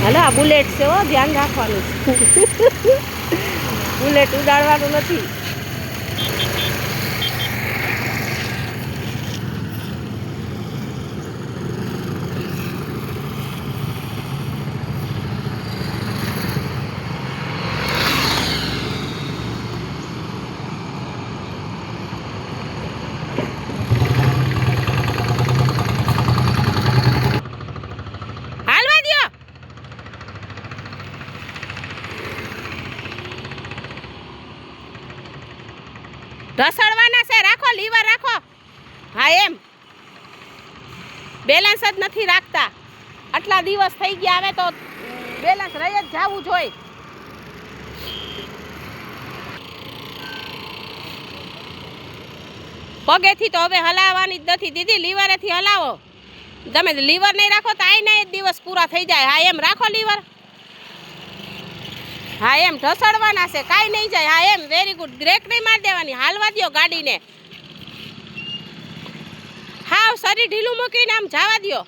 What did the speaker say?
Hello આ bullet છે હો, ધ્યાન રાખવાનું બુલેટ ઉડાડવાનું નથી. ઢસડવાના છે, રાખો લીવર રાખો. હા એમ બેલેન્સ જ નથી રાખતા. આટલા દિવસ થઈ ગયા, આવે તો બેલેન્સ રહી જ જવું જોઈએ. પગેથી તો હવે હલાવવાની જ નથી દીદી, લીવરેથી હલાવો. તમે લીવર નહીં રાખો તો આઈને જ દિવસ પૂરા થઈ જાય. હા એમ રાખો લીવર. હા એમ ઢસડવાના છે, કાંઈ નહીં જાય. હા એમ વેરી ગુડ. બ્રેક નહીં મારી દેવાની, હાલવા દો ગાડીને. હાવ શરીર ઢીલું મૂકીને આમ જવા દો.